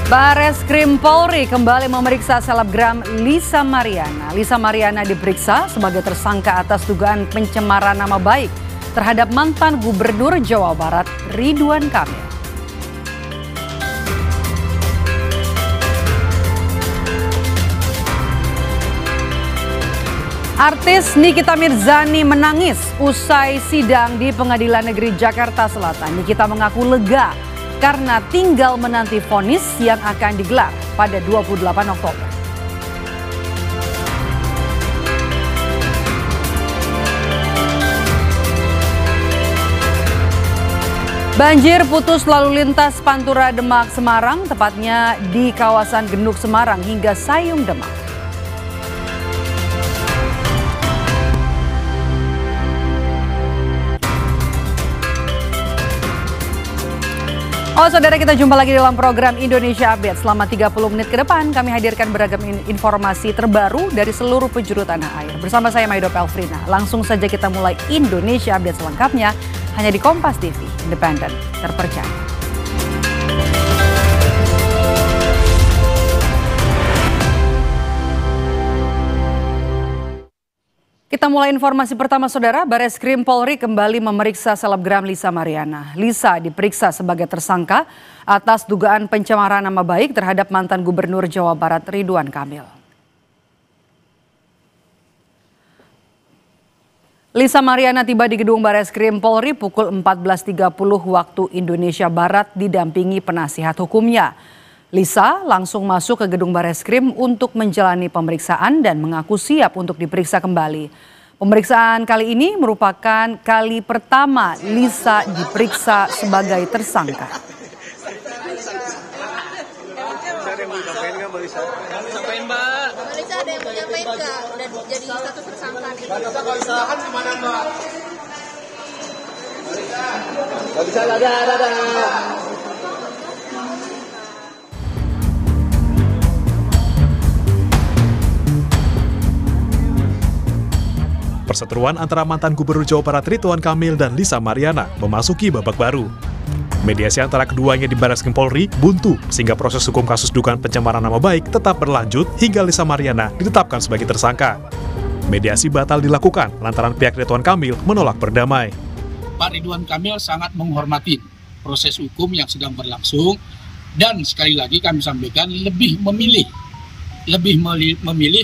Bareskrim Polri kembali memeriksa selebgram Lisa Mariana. Lisa Mariana diperiksa sebagai tersangka atas dugaan pencemaran nama baik terhadap mantan Gubernur Jawa Barat Ridwan Kamil. Artis Nikita Mirzani menangis usai sidang di Pengadilan Negeri Jakarta Selatan. Nikita mengaku lega karena tinggal menanti vonis yang akan digelar pada 28 Oktober. Banjir putus lalu lintas Pantura Demak Semarang, tepatnya di kawasan Genuk Semarang hingga Sayung Demak. Oh saudara, kita jumpa lagi dalam program Indonesia Update. Selama 30 menit ke depan kami hadirkan beragam informasi terbaru dari seluruh penjuru tanah air. Bersama saya Maido Pelfrina. Langsung saja kita mulai Indonesia Update selengkapnya hanya di Kompas TV, independen, terpercaya. Kita mulai informasi pertama saudara, Bareskrim Polri kembali memeriksa selebgram Lisa Mariana. Lisa diperiksa sebagai tersangka atas dugaan pencemaran nama baik terhadap mantan Gubernur Jawa Barat Ridwan Kamil. Lisa Mariana tiba di gedung Bareskrim Polri pukul 14.30 waktu Indonesia Barat didampingi penasihat hukumnya. Lisa langsung masuk ke gedung Bareskrim untuk menjalani pemeriksaan dan mengaku siap untuk diperiksa kembali. Pemeriksaan kali ini merupakan kali pertama Lisa diperiksa sebagai tersangka. Perseteruan antara mantan Gubernur Jawa Barat Ridwan Kamil dan Lisa Mariana memasuki babak baru. Mediasi antara keduanya di Bareskrim Polri buntu sehingga proses hukum kasus dugaan pencemaran nama baik tetap berlanjut hingga Lisa Mariana ditetapkan sebagai tersangka. Mediasi batal dilakukan lantaran pihak Ridwan Kamil menolak berdamai. Pak Ridwan Kamil sangat menghormati proses hukum yang sedang berlangsung dan sekali lagi kami sampaikan lebih memilih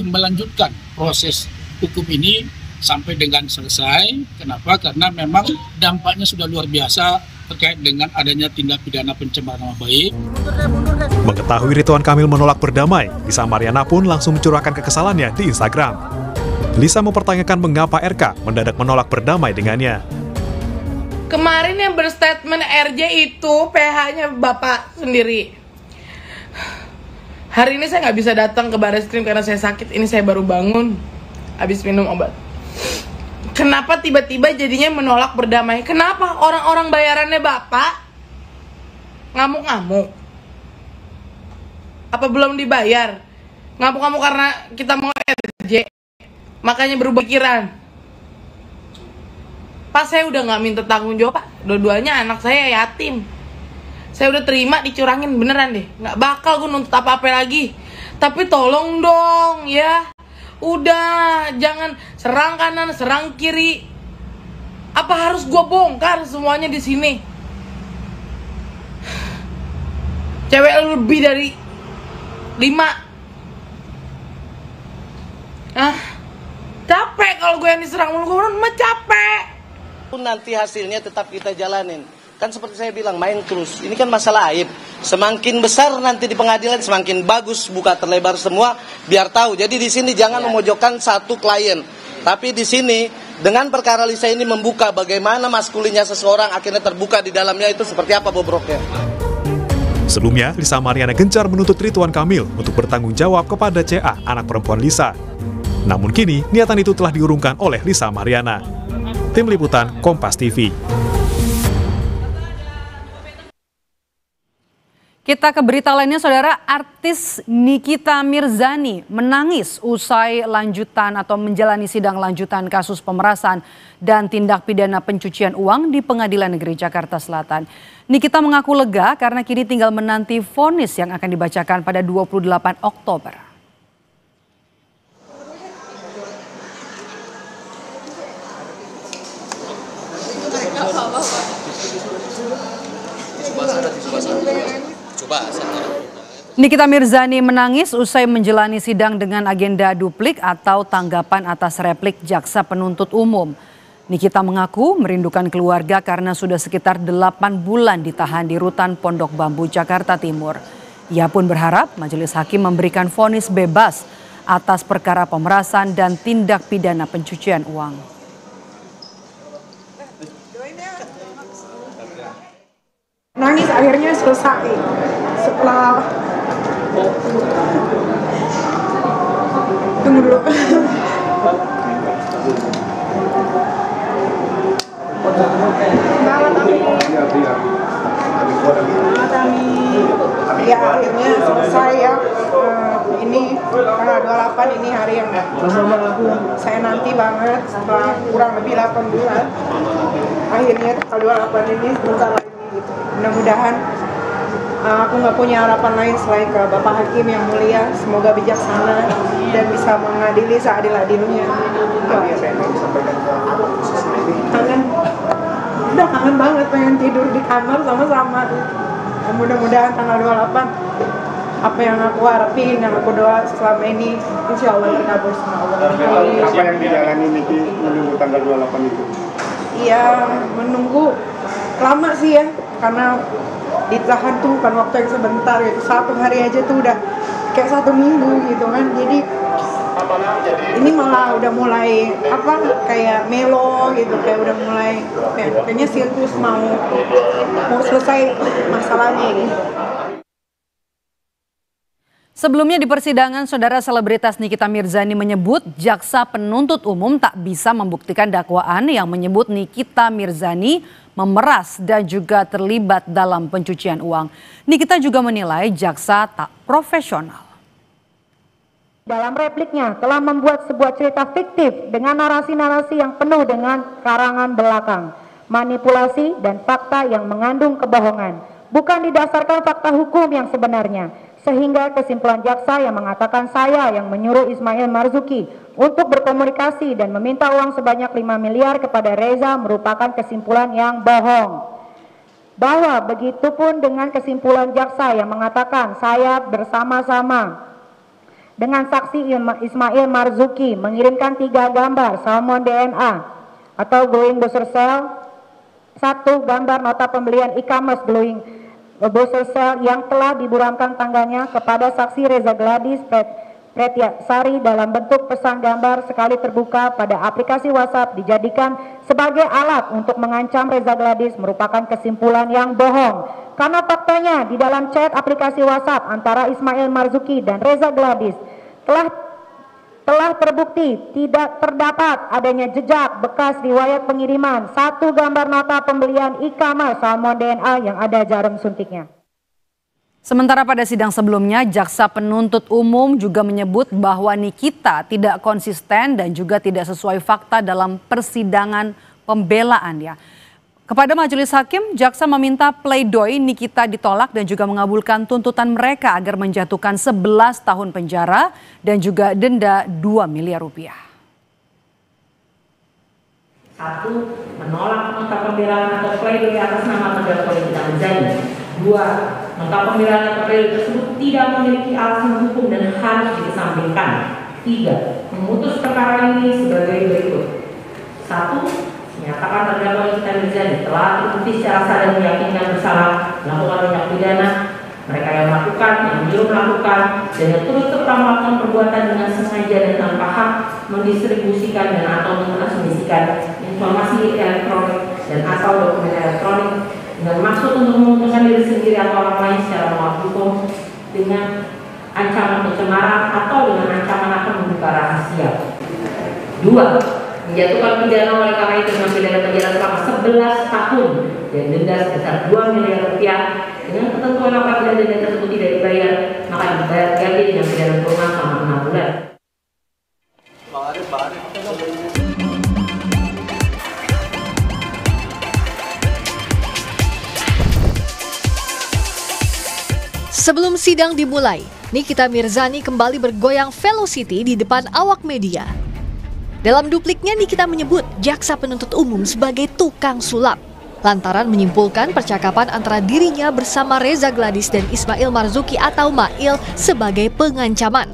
melanjutkan proses hukum ini sampai dengan selesai. Kenapa? Karena memang dampaknya sudah luar biasa terkait dengan adanya tindak pidana pencemaran nama baik. Mengetahui Ridwan Kamil menolak berdamai, Lisa Mariana pun langsung mencurahkan kekesalannya di Instagram. Lisa mempertanyakan mengapa RK mendadak menolak berdamai dengannya. Kemarin yang berstatement RJ itu PH-nya Bapak sendiri. Hari ini saya nggak bisa datang ke Bareskrim karena saya sakit. Ini saya baru bangun habis minum obat. Kenapa tiba-tiba jadinya menolak berdamai? Kenapa orang-orang bayarannya Bapak ngamuk-ngamuk? Apa belum dibayar? Ngamuk-ngamuk karena kita mau RJ, makanya berubah pikiran. Pak, saya udah nggak minta tanggung jawab, Pak. Dua-duanya anak saya yatim. Saya udah terima dicurangin beneran deh. Nggak bakal gue nuntut apa-apa lagi. Tapi tolong dong ya. Udah, jangan serang kanan, serang kiri. Apa harus gue bongkar semuanya di sini? Cewek lebih dari 5. Capek kalau gue yang diserang mulu, gue capek. Nanti hasilnya tetap kita jalanin. Kan seperti saya bilang, main terus. Ini kan masalah aib. Semakin besar nanti di pengadilan, semakin bagus, buka terlebar semua, biar tahu. Jadi di sini jangan memojokkan satu klien. Tapi di sini, dengan perkara Lisa ini membuka bagaimana maskulinnya seseorang akhirnya terbuka di dalamnya itu seperti apa bobroknya. Sebelumnya, Lisa Mariana gencar menuntut Ridwan Kamil untuk bertanggung jawab kepada CA, anak perempuan Lisa. Namun kini, niatan itu telah diurungkan oleh Lisa Mariana. Tim Liputan, Kompas TV. Kita ke berita lainnya, saudara. Artis Nikita Mirzani menangis usai lanjutan atau menjalani sidang lanjutan kasus pemerasan dan tindak pidana pencucian uang di Pengadilan Negeri Jakarta Selatan. Nikita mengaku lega karena kini tinggal menanti vonis yang akan dibacakan pada 28 Oktober. Nikita Mirzani menangis usai menjalani sidang dengan agenda duplik atau tanggapan atas replik jaksa penuntut umum. Nikita mengaku merindukan keluarga karena sudah sekitar 8 bulan ditahan di rutan Pondok Bambu, Jakarta Timur. Ia pun berharap majelis hakim memberikan vonis bebas atas perkara pemerasan dan tindak pidana pencucian uang. Nangis akhirnya selesai setelah tunggu dulu. Ya akhirnya selesai ya. Ini tanggal 28 ini hari yang saya nanti banget setelah kurang lebih 8 bulan. Akhirnya tanggal 28 ini sebentar lagi gitu. Mudah-mudahan aku nggak punya harapan lain selain ke Bapak Hakim yang mulia, semoga bijaksana dan bisa mengadili seadil-adilnya. Kangen, udah kangen banget pengen tidur di kamar sama-sama. Mudah-mudahan tanggal 28 apa yang aku harapin, yang aku doa selama ini, insya Allah terkabul sama Allah. Apa yang dijalani Niki menunggu tanggal 28 itu? Iya, menunggu lama sih ya, karena ditahan tuh bukan waktu yang sebentar gitu, 1 hari aja tuh udah kayak 1 minggu gitu kan. Jadi ini malah udah mulai kayak melo gitu, kayak udah mulai kayaknya sirkus mau selesai masalahnya gitu. Sebelumnya di persidangan, saudara, selebritas Nikita Mirzani menyebut jaksa penuntut umum tak bisa membuktikan dakwaan yang menyebut Nikita Mirzani memeras dan juga terlibat dalam pencucian uang. Nikita juga menilai jaksa tak profesional. Dalam repliknya telah membuat sebuah cerita fiktif dengan narasi-narasi yang penuh dengan karangan belakang, manipulasi dan fakta yang mengandung kebohongan, bukan didasarkan fakta hukum yang sebenarnya. Sehingga kesimpulan jaksa yang mengatakan saya yang menyuruh Ismail Marzuki untuk berkomunikasi dan meminta uang sebanyak 5 miliar kepada Reza merupakan kesimpulan yang bohong. Bahwa begitupun dengan kesimpulan jaksa yang mengatakan saya bersama-sama dengan saksi Ismail Marzuki mengirimkan 3 gambar salmon DNA atau glowing buzzer cell, 1 gambar nota pembelian e-commerce glowing buzzer cell yang telah diburamkan tanggalnya kepada saksi Reza Gladys Pretiasari dalam bentuk pesan gambar sekali terbuka pada aplikasi WhatsApp dijadikan sebagai alat untuk mengancam Reza Gladys merupakan kesimpulan yang bohong. Karena faktanya di dalam chat aplikasi WhatsApp antara Ismail Marzuki dan Reza Gladys telah terbukti tidak terdapat adanya jejak bekas riwayat pengiriman 1 gambar nota pembelian e-commerce salmon DNA yang ada jarum suntiknya. Sementara pada sidang sebelumnya, jaksa penuntut umum juga menyebut bahwa Nikita tidak konsisten dan juga tidak sesuai fakta dalam persidangan pembelaan ya. Kepada majelis hakim, jaksa meminta pledoi Nikita ditolak dan juga mengabulkan tuntutan mereka agar menjatuhkan 11 tahun penjara dan juga denda 2 miliar rupiah. 1. Menolak nota pembelaan atau pledoi atas nama terdakwa Nikita Mirzani. 2. Nota pembelaan atau pledoi tersebut tidak memiliki alasan hukum dan harus dikesampingkan. 3. Memutus perkara ini sebagai berikut. 1. Menyatakan terdakwa Nikita Mirzani telah terbukti secara sah dan meyakinkan bersalah melakukan tindak pidana, mereka yang melakukan, yang menyuruh melakukan, dan yang turut serta melakukan perbuatan dengan sengaja dan tanpa hak mendistribusikan dan atau mentransmisikan informasi elektronik dan atau dokumen elektronik dengan maksud untuk menguntungkan diri sendiri atau orang lain secara melawan hukum dengan ancaman pencemaran atau dengan ancaman akan membuka rahasia. 2. Menjatuhkan pidana oleh karena itu dengan pidana penjara selama 11 tahun dan denda sebesar 2 miliar rupiah. Dengan ketentuan apabila denda tersebut tidak dibayar, maka dibayar ganti dengan pidana kurungan selama 6 bulan. Sebelum sidang dimulai, Nikita Mirzani kembali bergoyang velocity di depan awak media. Dalam dupliknya, Nikita menyebut jaksa penuntut umum sebagai tukang sulap, lantaran menyimpulkan percakapan antara dirinya bersama Reza Gladys dan Ismail Marzuki atau Mail sebagai pengancaman.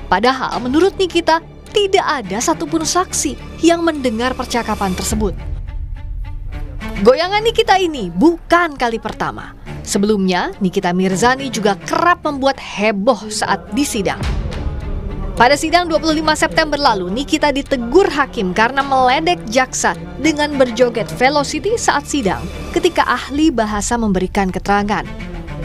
Padahal menurut Nikita, tidak ada satupun saksi yang mendengar percakapan tersebut. Goyangan Nikita ini bukan kali pertama. Sebelumnya, Nikita Mirzani juga kerap membuat heboh saat disidang. Pada sidang 25 September lalu, Nikita ditegur hakim karena meledek jaksa dengan berjoget velocity saat sidang ketika ahli bahasa memberikan keterangan.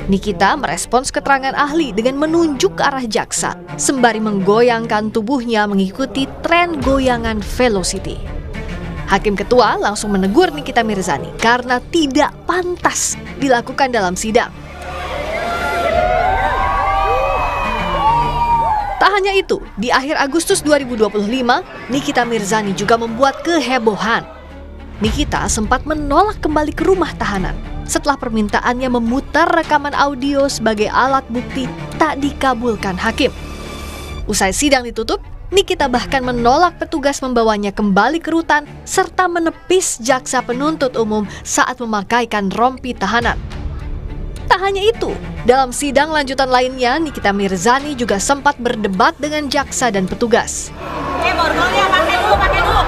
Nikita merespons keterangan ahli dengan menunjuk ke arah jaksa, sembari menggoyangkan tubuhnya mengikuti tren goyangan velocity. Hakim ketua langsung menegur Nikita Mirzani karena tidak pantas dilakukan dalam sidang. Tak hanya itu, di akhir Agustus 2025, Nikita Mirzani juga membuat kehebohan. Nikita sempat menolak kembali ke rumah tahanan setelah permintaannya memutar rekaman audio sebagai alat bukti tak dikabulkan hakim. Usai sidang ditutup, Nikita bahkan menolak petugas membawanya kembali ke rutan serta menepis jaksa penuntut umum saat memakaikan rompi tahanan. Tak hanya itu, dalam sidang lanjutan lainnya, Nikita Mirzani juga sempat berdebat dengan jaksa dan petugas. Borgolnya pakai dulu.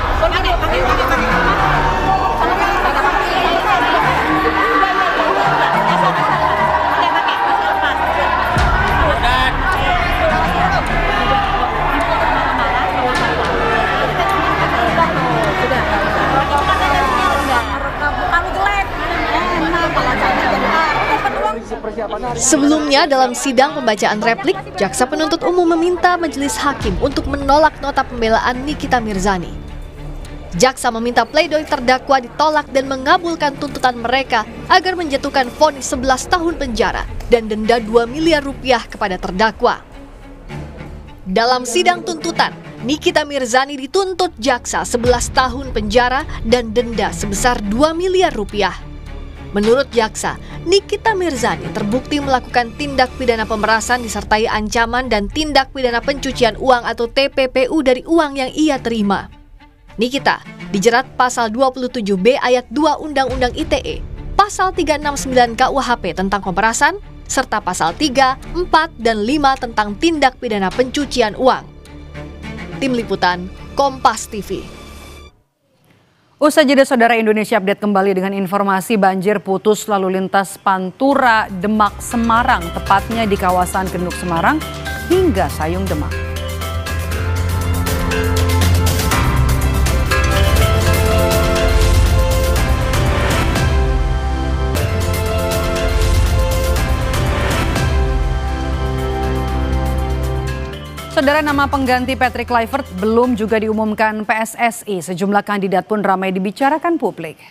Sebelumnya dalam sidang pembacaan replik, jaksa penuntut umum meminta majelis hakim untuk menolak nota pembelaan Nikita Mirzani. Jaksa meminta pledoi terdakwa ditolak dan mengabulkan tuntutan mereka agar menjatuhkan vonis 11 tahun penjara dan denda 2 miliar rupiah kepada terdakwa. Dalam sidang tuntutan, Nikita Mirzani dituntut jaksa 11 tahun penjara dan denda sebesar 2 miliar rupiah. Menurut jaksa, Nikita Mirzani terbukti melakukan tindak pidana pemerasan disertai ancaman dan tindak pidana pencucian uang atau TPPU dari uang yang ia terima. Nikita dijerat pasal 27B ayat 2 Undang-Undang ITE, pasal 369 KUHP tentang pemerasan, serta pasal 3, 4, dan 5 tentang tindak pidana pencucian uang. Tim Liputan, Kompas TV. Usai jeda, Saudara, Indonesia Update kembali dengan informasi banjir putus lalu lintas Pantura Demak Semarang, tepatnya di kawasan Genuk Semarang hingga Sayung Demak. Saudara, nama pengganti Patrick Kluivert belum juga diumumkan PSSI. Sejumlah kandidat pun ramai dibicarakan publik.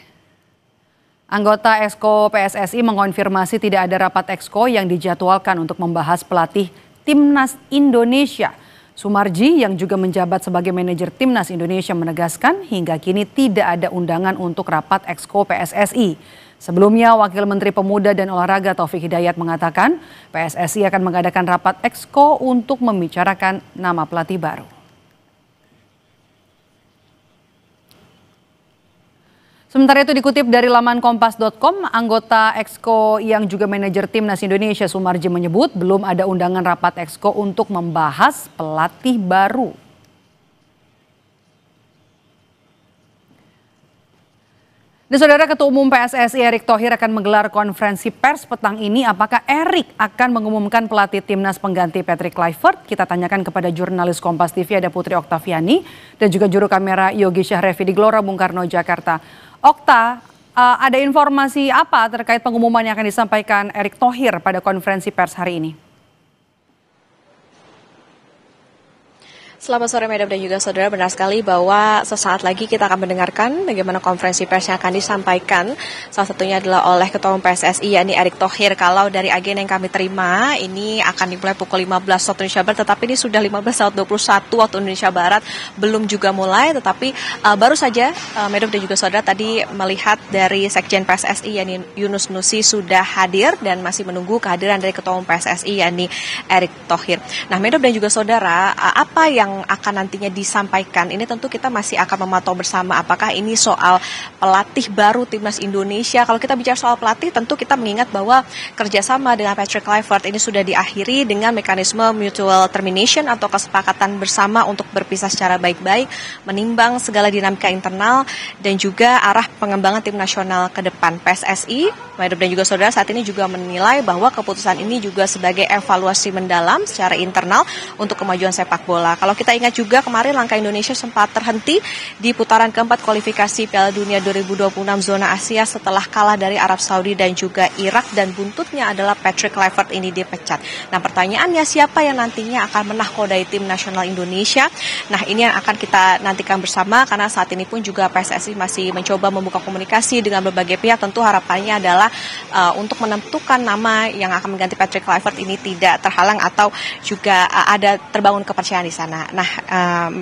Anggota Exco PSSI mengonfirmasi tidak ada rapat Exco yang dijadwalkan untuk membahas pelatih Timnas Indonesia. Sumarji yang juga menjabat sebagai manajer Timnas Indonesia menegaskan hingga kini tidak ada undangan untuk rapat Exco PSSI. Sebelumnya, Wakil Menteri Pemuda dan Olahraga Taufik Hidayat mengatakan PSSI akan mengadakan rapat Exco untuk membicarakan nama pelatih baru. Sementara itu, dikutip dari laman kompas.com, anggota Exco yang juga manajer Timnas Indonesia Sumarji menyebut belum ada undangan rapat Exco untuk membahas pelatih baru. Dan Saudara, Ketua Umum PSSI Erick Thohir akan menggelar konferensi pers petang ini. Apakah Erick akan mengumumkan pelatih Timnas pengganti Patrick Kluivert? Kita tanyakan kepada jurnalis Kompas TV ada Putri Oktaviani dan juga juru kamera Yogi Syahrevi di Gelora Bung Karno, Jakarta. Okta, ada informasi apa terkait pengumuman yang akan disampaikan Erick Thohir pada konferensi pers hari ini? Selamat sore Medap dan juga saudara, benar sekali bahwa sesaat lagi kita akan mendengarkan bagaimana konferensi pers yang akan disampaikan. Salah satunya adalah oleh Ketua Umum PSSI yakni Erick Thohir. Kalau dari agenda yang kami terima ini akan dimulai pukul 15 waktu Indonesia Barat, tetapi ini sudah 15.21 waktu Indonesia Barat, belum juga mulai, tetapi baru saja Medap dan juga saudara tadi melihat dari Sekjen PSSI yakni Yunus Nusi sudah hadir dan masih menunggu kehadiran dari Ketua Umum PSSI yakni Erick Thohir. Nah Medap dan juga saudara, apa yang akan nantinya disampaikan ini tentu kita masih akan memantau bersama apakah ini soal pelatih baru timnas Indonesia. Kalau kita bicara soal pelatih tentu kita mengingat bahwa kerjasama dengan Patrick Kluivert ini sudah diakhiri dengan mekanisme mutual termination atau kesepakatan bersama untuk berpisah secara baik-baik, menimbang segala dinamika internal dan juga arah pengembangan tim nasional ke depan. PSSI, Medap dan juga saudara saat ini juga menilai bahwa keputusan ini juga sebagai evaluasi mendalam secara internal untuk kemajuan sepak bola. Kalau kita ingat juga kemarin langkah Indonesia sempat terhenti di putaran keempat kualifikasi Piala Dunia 2026 zona Asia setelah kalah dari Arab Saudi dan juga Irak, dan buntutnya adalah Patrick Kluivert ini dipecat. Nah pertanyaannya, siapa yang nantinya akan menahkodai tim nasional Indonesia? Nah ini yang akan kita nantikan bersama, karena saat ini pun juga PSSI masih mencoba membuka komunikasi dengan berbagai pihak. Tentu harapannya adalah untuk menentukan nama yang akan mengganti Patrick Kluivert ini tidak terhalang atau juga ada terbangun kepercayaan di sana. Nah,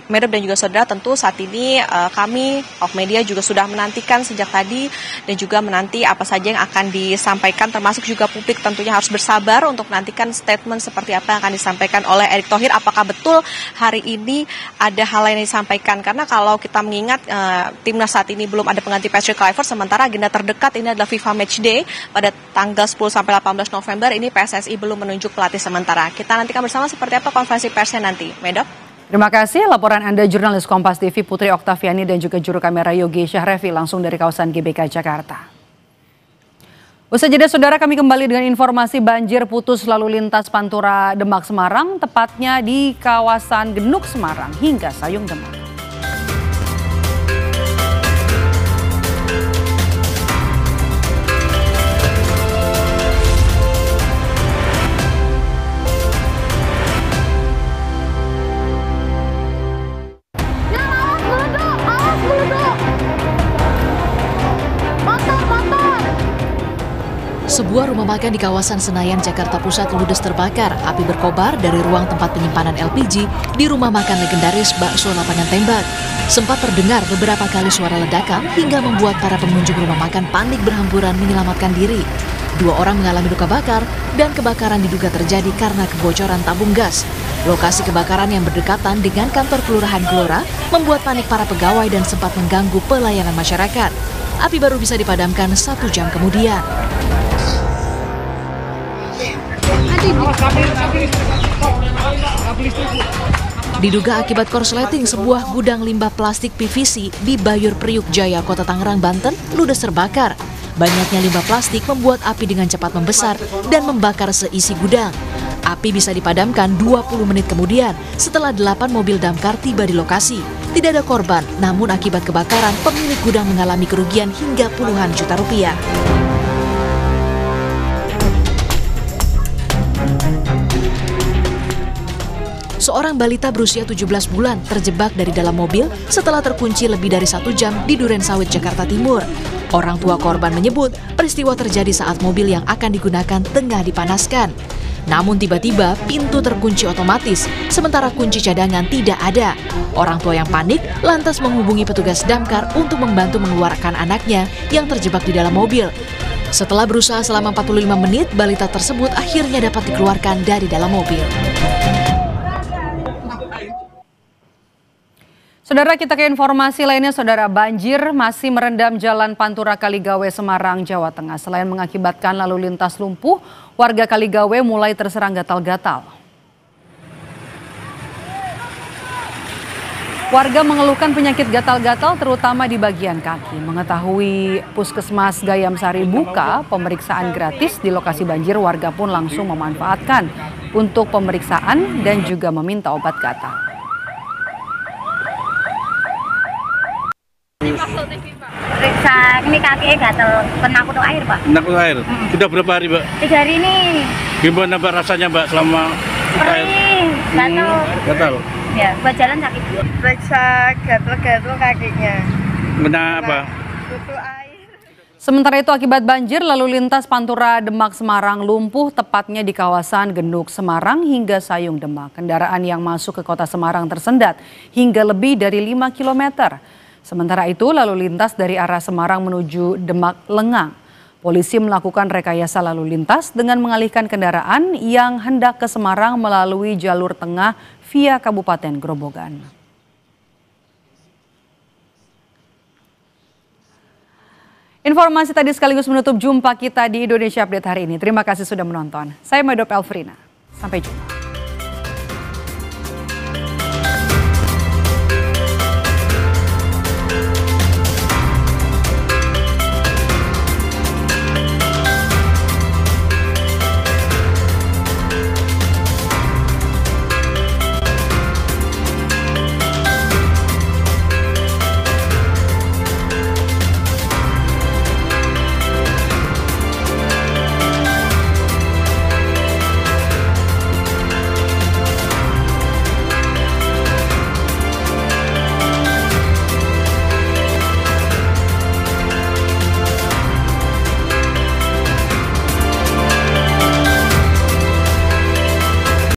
Medap dan juga saudara, tentu saat ini kami Awak Media juga sudah menantikan sejak tadi dan juga menanti apa saja yang akan disampaikan, termasuk juga publik tentunya harus bersabar untuk menantikan statement seperti apa yang akan disampaikan oleh Erick Thohir. Apakah betul hari ini ada hal lain yang disampaikan? Karena kalau kita mengingat timnas saat ini belum ada pengganti Patrick Kluivert, sementara agenda terdekat ini adalah FIFA Matchday pada tanggal 10 sampai 18 November ini PSSI belum menunjuk pelatih sementara. Kita nantikan bersama seperti apa konferensi persnya nanti. Medap. Terima kasih laporan Anda jurnalis Kompas TV Putri Oktaviani dan juga juru kamera Yogi Syahrevi langsung dari kawasan GBK Jakarta. Usai jeda saudara, kami kembali dengan informasi banjir putus lalu lintas Pantura Demak Semarang, tepatnya di kawasan Genuk Semarang hingga Sayung Demak. Sebuah rumah makan di kawasan Senayan, Jakarta Pusat ludes terbakar. Api berkobar dari ruang tempat penyimpanan LPG di rumah makan legendaris Bakso Lapangan Tembak. Sempat terdengar beberapa kali suara ledakan hingga membuat para pengunjung rumah makan panik berhamburan menyelamatkan diri. 2 orang mengalami luka bakar dan kebakaran diduga terjadi karena kebocoran tabung gas. Lokasi kebakaran yang berdekatan dengan kantor Kelurahan Gelora membuat panik para pegawai dan sempat mengganggu pelayanan masyarakat. Api baru bisa dipadamkan 1 jam kemudian. Diduga akibat korsleting, sebuah gudang limbah plastik PVC di Bayur Priuk Jaya, Kota Tangerang, Banten, ludes terbakar. Banyaknya limbah plastik membuat api dengan cepat membesar dan membakar seisi gudang. Api bisa dipadamkan 20 menit kemudian setelah 8 mobil damkar tiba di lokasi. Tidak ada korban, namun akibat kebakaran, pemilik gudang mengalami kerugian hingga puluhan juta rupiah. Seorang balita berusia 17 bulan terjebak dari dalam mobil setelah terkunci lebih dari 1 jam di Durensawit, Jakarta Timur. Orang tua korban menyebut peristiwa terjadi saat mobil yang akan digunakan tengah dipanaskan. Namun tiba-tiba pintu terkunci otomatis, sementara kunci cadangan tidak ada. Orang tua yang panik lantas menghubungi petugas damkar untuk membantu mengeluarkan anaknya yang terjebak di dalam mobil. Setelah berusaha selama 45 menit, balita tersebut akhirnya dapat dikeluarkan dari dalam mobil. Saudara, kita ke informasi lainnya. Saudara, banjir masih merendam Jalan Pantura Kaligawe, Semarang, Jawa Tengah. Selain mengakibatkan lalu lintas lumpuh, warga Kaligawe mulai terserang gatal-gatal. Warga mengeluhkan penyakit gatal-gatal terutama di bagian kaki. Mengetahui Puskesmas Gayam Sari buka pemeriksaan gratis di lokasi banjir, warga pun langsung memanfaatkan untuk pemeriksaan dan juga meminta obat gatal. Periksa ini kaki gatel, kena kutu air, Pak. Kena kutu air? Sudah berapa hari, Mbak? 3 hari ini. Gimana Mbak rasanya, Mbak, selama air? Gatal. Ya, buat jalan sakit. Periksa gatal-gatal kakinya. Benar apa? Butuh air. Sementara itu akibat banjir lalu lintas Pantura Demak Semarang lumpuh tepatnya di kawasan Genuk Semarang hingga Sayung Demak. Kendaraan yang masuk ke kota Semarang tersendat hingga lebih dari 5 km. Sementara itu lalu lintas dari arah Semarang menuju Demak lengang. Polisi melakukan rekayasa lalu lintas dengan mengalihkan kendaraan yang hendak ke Semarang melalui jalur tengah via Kabupaten Grobogan. Informasi tadi sekaligus menutup jumpa kita di Indonesia Update hari ini. Terima kasih sudah menonton. Saya Medop Elfrina. Sampai jumpa.